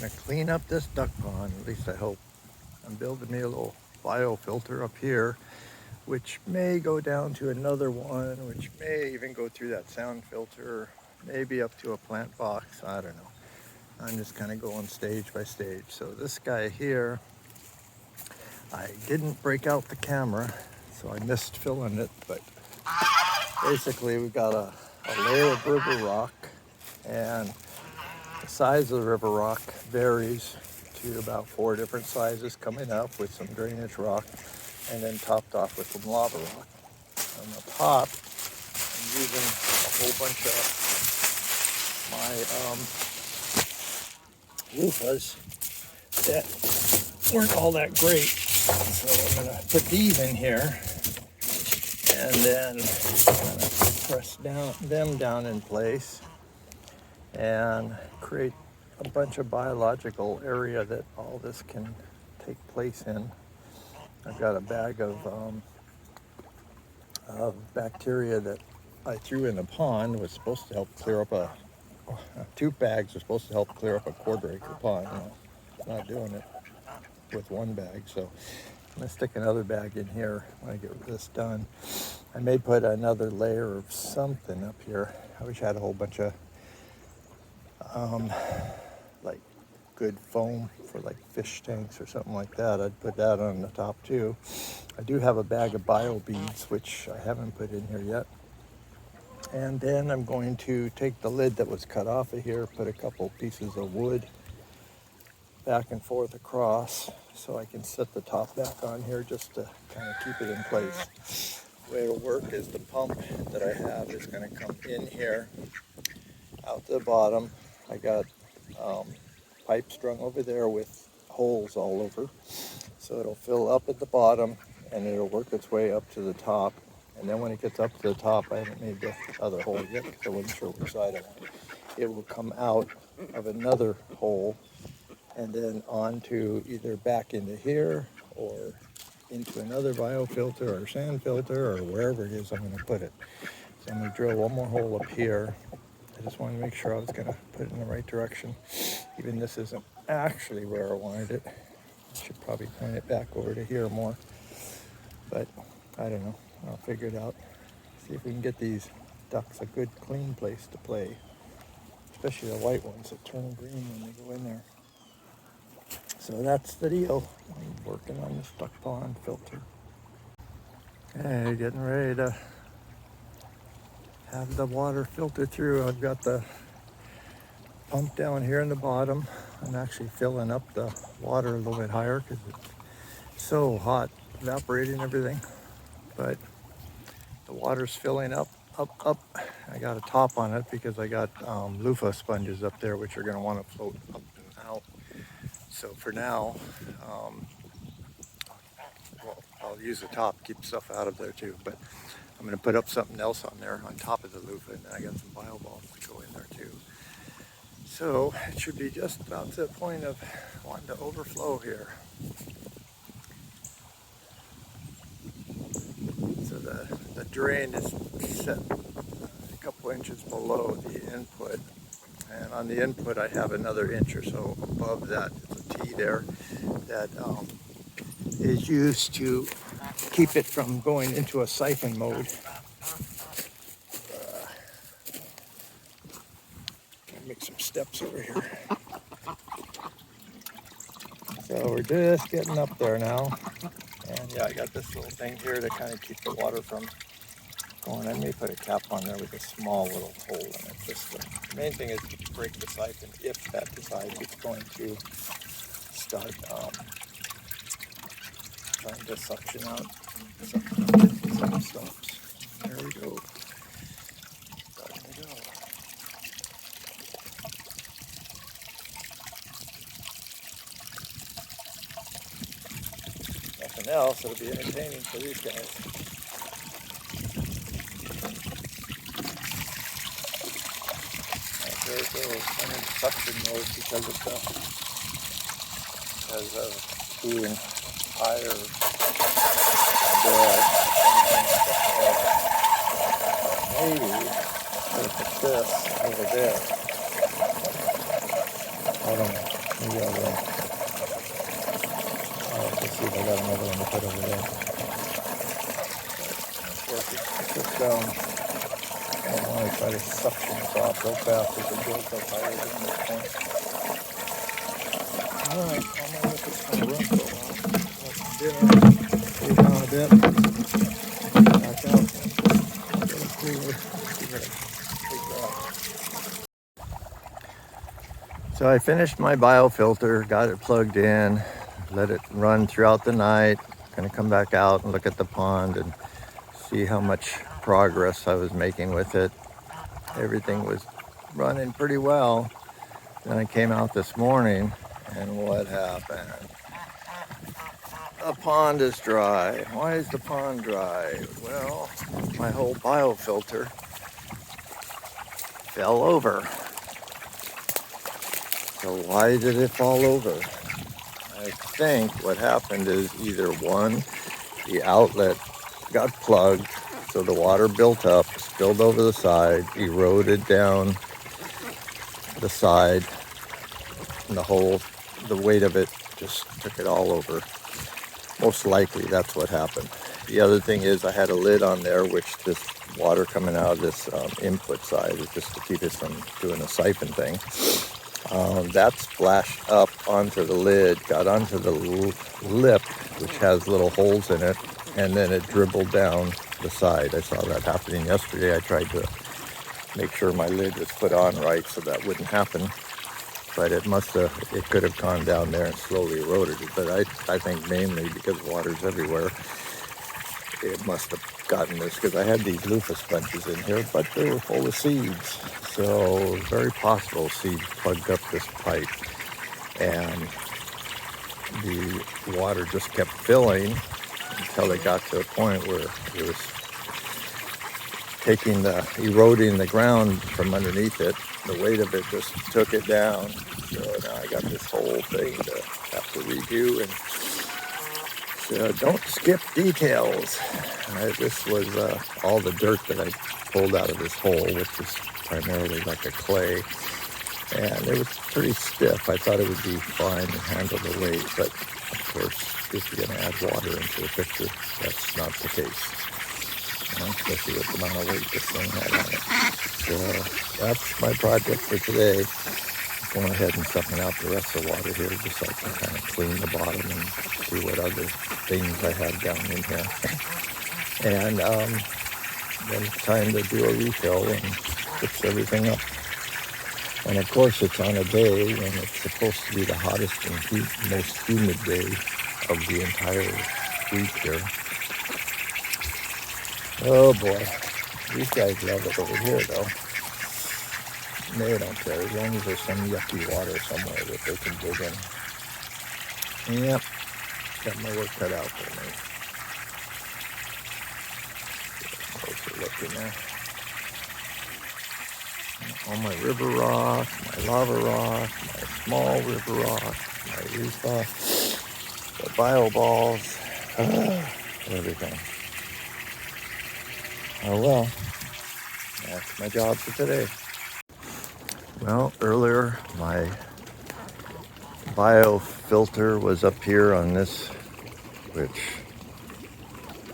gonna clean up this duck pond, at least I hope. I'm building me a little biofilter up here, which may go down to another one, which may even go through that sound filter, maybe up to a plant box, I don't know. I'm just kind of going stage by stage. So this guy here, I didn't break out the camera, so I missed filling it, but basically we got a layer of river rock, and the size of the river rock varies to about 4 different sizes coming up with some drainage rock, and then topped off with some lava rock. On the top, I'm using a whole bunch of my loofahs that weren't all that great. So I'm gonna put these in here and then kind of press them down in place and create a bunch of biological area that all this can take place in. I've got a bag of bacteria that I threw in the pond. Was supposed to help clear up 2 bags are supposed to help clear up a 1/4-acre pond. It's not doing it with 1 bag, so I'm gonna stick another bag in here when I get this done. I may put another layer of something up here. I wish I had a whole bunch of like good foam for like fish tanks or something like that. I'd put that on the top too. I do have a bag of bio beads, which I haven't put in here yet. And then I'm going to take the lid that was cut off of here, put a couple pieces of wood back and forth across so I can set the top back on here just to kind of keep it in place. The way it'll work is the pump that I have is going to come in here out to the bottom. I got pipe strung over there with holes all over, so it'll fill up at the bottom and it'll work its way up to the top. And then when it gets up to the top, I haven't made the other hole yet because I wasn't sure which side I want. It will come out of another hole and then onto either back into here or into another biofilter or sand filter or wherever it is I'm going to put it. So I'm going to drill one more hole up here. I just wanted to make sure I was going to put it in the right direction. Even this isn't actually where I wanted it. I should probably point it back over to here more. But I don't know. I'll figure it out. See if we can get these ducks a good clean place to play. Especially the white ones that turn green when they go in there. So that's the deal. I'm working on this duck pond filter. Okay, getting ready to have the water filter through. I've got the pump down here in the bottom. I'm actually filling up the water a little bit higher because it's so hot, evaporating everything. But the water's filling up. I got a top on it because I got loofah sponges up there, which are going to want to float up and out. So for now, well, I'll use the top, keep stuff out of there too, but I'm going to put up something else on there on top of the loofah, and then I got some bio balls to go in there too. So it should be just about to the point of wanting to overflow here. So the drain is set a couple inches below the input, and on the input I have another inch or so above that. It's a T there that is used to keep it from going into a siphon mode. Make some steps over here. So we're just getting up there now. And yeah, I got this little thing here to kind of keep the water from going. I may put a cap on there with a small little hole in it. Just the main thing is to break the siphon if that decides it's going to start trying to suction out some stops. There we go. Starting to go. Nothing else, it'll be entertaining for these guys. There it goes. I'm in suction mode because of being higher there. Maybe I'll put this over there. I don't know. Maybe I will. Let's see if I got another one to put over there. It's just I don't want to try to suction this off real fast as it goes up higher than this point. Alright, I'm going to let this one run for a while. Have some dinner, cool down a bit, back out, and get it cooler. See what I can figure out. So I finished my biofilter, got it plugged in, let it run throughout the night. Gonna come back out and look at the pond and see how much progress I was making with it. Everything was running pretty well. Then I came out this morning and what happened? The pond is dry. Why is the pond dry? Well, my whole biofilter fell over. So why did it fall over? I think what happened is either one, the outlet got plugged, so the water built up, spilled over the side, eroded down the side, and the weight of it just took it all over. Most likely that's what happened. The other thing is I had a lid on there, which this water coming out of this input side is just to keep it from doing a siphon thing. That splashed up onto the lid, got onto the lip, which has little holes in it, and then it dribbled down the side. I saw that happening yesterday. I tried to make sure my lid was put on right so that wouldn't happen, but it could have gone down there and slowly eroded it. But I think mainly because water's everywhere, it must have gotten this, because I had these loofah sponges in here, but they were full of seeds. So very possible seeds plugged up this pipe, and the water just kept filling until it got to a point where it was eroding the ground from underneath it. The weight of it just took it down. So now I got this whole thing to have to redo. And so don't skip details. This was all the dirt that I pulled out of this hole, which is primarily like a clay. And it was pretty stiff. I thought it would be fine to handle the weight, but of course, if you're going to add water into a picture, that's not the case. Especially with the amount of weight this thing had on it. So that's my project for today. I'm going ahead and sucking out the rest of the water here just so I can kind of clean the bottom and see what other things I have down in here. And then it's time to do a refill and fix everything up. And of course it's on a day when it's supposed to be the hottest and most humid day of the entire week here. Oh boy, these guys love it over here though. They don't care, as long as there's some yucky water somewhere that they can dig in. Yep, got my work cut out for me. Closer look in there. All my river rock, my lava rock, my small river rock, my reef, the bio balls, everything. Oh well, that's my job for today. Well, earlier my biofilter was up here on this, which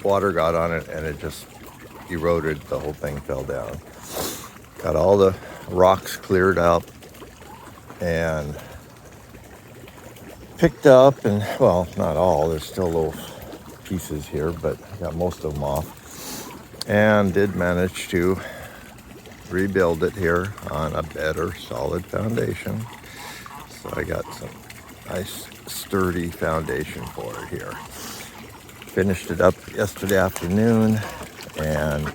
water got on it and it just eroded, the whole thing fell down. Got all the rocks cleared up and picked up, and well, not all, there's still little pieces here, but I got most of them off. And did manage to rebuild it here on a better solid foundation. So I got some nice sturdy foundation for it here. Finished it up yesterday afternoon and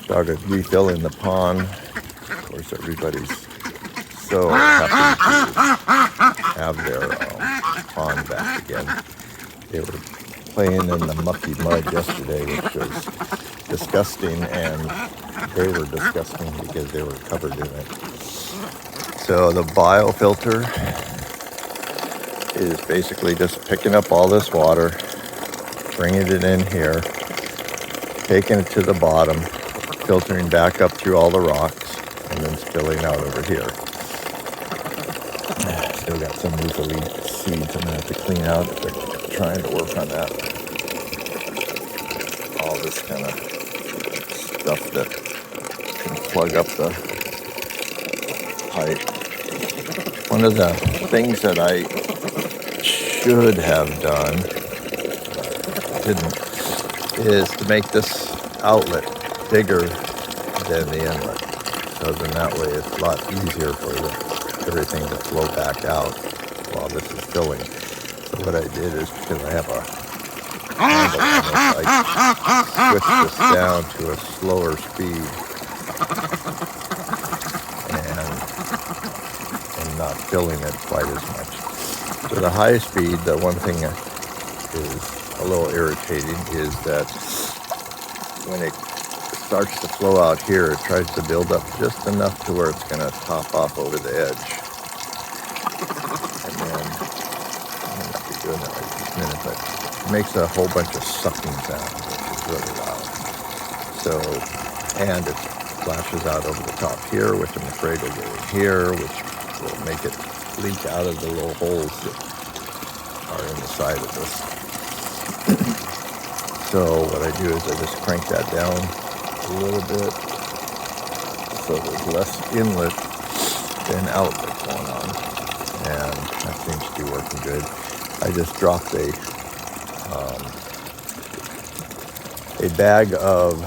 started refilling the pond. Of course, everybody's so happy to have their pond back again. They were playing in the mucky mud yesterday, which was disgusting, and they were disgusting because they were covered in it. So the biofilter is basically just picking up all this water, bringing it in here, taking it to the bottom, filtering back up through all the rocks, and then spilling out over here. still got some of these elite seeds I'm gonna have to clean out. They're trying to work on that. All this kind of stuff that can plug up the pipe. One of the things that I should have done, but didn't, is to make this outlet bigger than the inlet. So then that way it's a lot easier for everything to flow back out while this is filling. So what I did is, because I have a handle on this, I switched this down to a slower speed and not filling it quite as much. So the high speed, the one thing that is a little irritating is that when it starts to flow out here, it tries to build up just enough to where it's going to top off over the edge. And then, I'm going to be doing that right this minute, but it makes a whole bunch of sucking sound, which is really loud. So, and it splashes out over the top here, which I'm afraid will go in here, which will make it leak out of the little holes that are in the side of this. So what I do is I just crank that down a little bit so there's less inlet than outlet going on, and that seems to be working good. I just dropped a bag of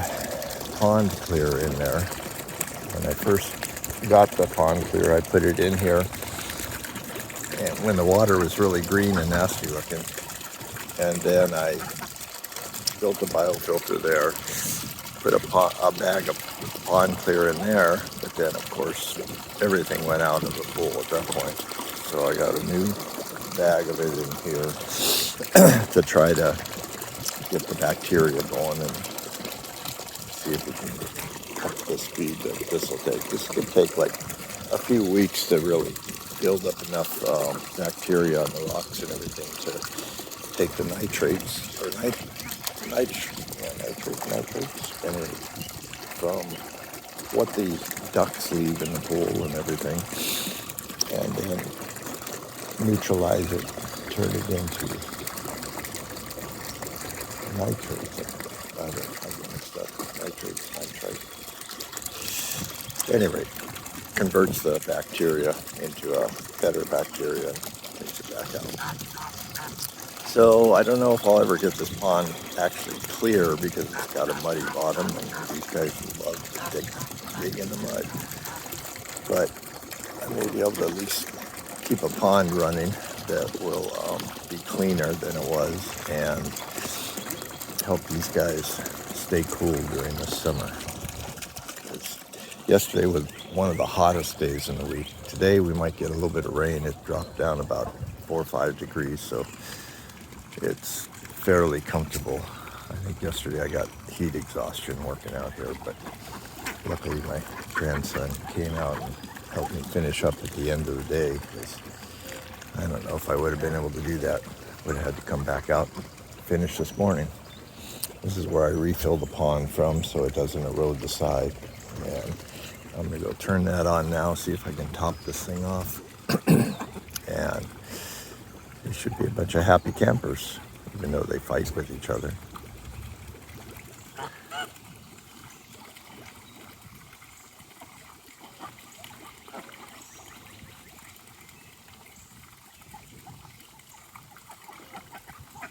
pond clear in there. When I first got the pond clear, I put it in here, and when the water was really green and nasty looking, and then I built a biofilter there, put a bag of pond clear in there, but then of course everything went out of the pool at that point. So I got a new bag of it in here to try to get the bacteria going and see if we can cut the speed that this will take. This could take like a few weeks to really build up enough bacteria on the rocks and everything to take the nitrates or nitrates anyway, from what the ducks leave in the pool and everything, and then neutralize it, turn it into nitrates. I get mixed up. Nitrite. At any rate, converts the bacteria into a better bacteria and takes it back out. So I don't know if I'll ever get this pond actually clear because it's got a muddy bottom and these guys love to dig in the mud. But I may be able to at least keep a pond running that will be cleaner than it was and help these guys stay cool during the summer. Yesterday was one of the hottest days in the week. Today we might get a little bit of rain. It dropped down about 4 or 5 degrees, so it's fairly comfortable. I think yesterday I got heat exhaustion working out here, but luckily my grandson came out and helped me finish up at the end of the day, because I don't know if I would have been able to do that. Would have had to come back out and finish this morning. This is where I refill the pond from so it doesn't erode the side. And I'm going to go turn that on now, see if I can top this thing off. And there should be a bunch of happy campers, even though they fight with each other.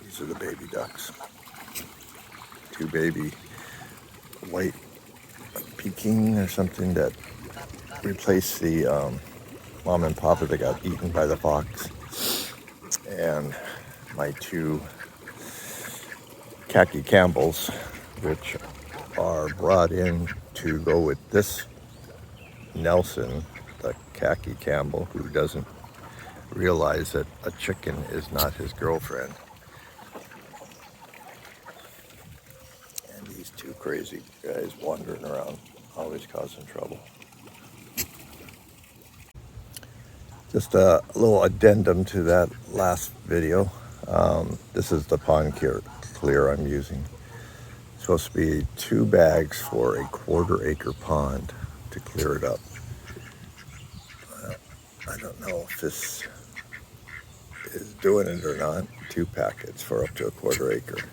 These are the baby ducks. 2 baby white Peking or something that replaced the mom and papa that got eaten by the fox. And my 2 khaki Campbells, which are brought in to go with this Nelson, the khaki Campbell, who doesn't realize that a chicken is not his girlfriend. And these 2 crazy guys wandering around, always causing trouble. Just a little addendum to that last video. This is the pond clear I'm using. It's supposed to be 2 bags for a 1/4 acre pond to clear it up. I don't know if this is doing it or not. 2 packets for up to a 1/4 acre.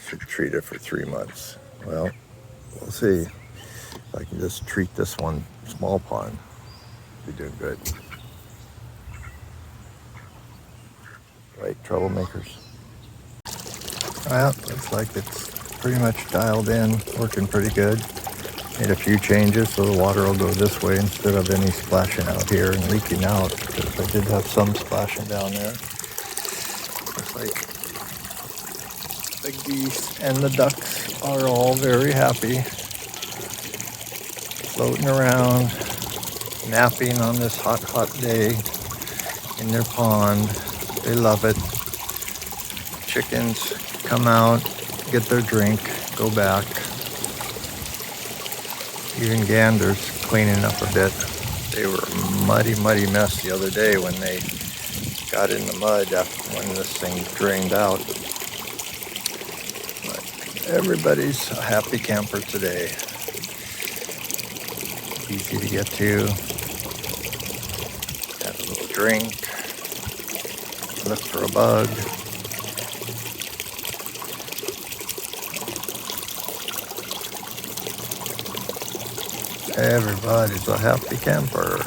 Should treat it for 3 months. Well, we'll see. If I can just treat this one small pond, be doing good. Right, troublemakers? Well, looks like it's pretty much dialed in, working pretty good. Made a few changes so the water will go this way instead of any splashing out here and leaking out, because I did have some splashing down there. Looks like the geese and the ducks are all very happy, floating around, napping on this hot, hot day in their pond. They love it. Chickens come out, get their drink, go back. Even ganders cleaning up a bit. They were a muddy mess the other day when they got in the mud after when this thing drained out. But everybody's a happy camper today. Easy to get to. Have a little drink. Look for a bug. Everybody's a happy camper.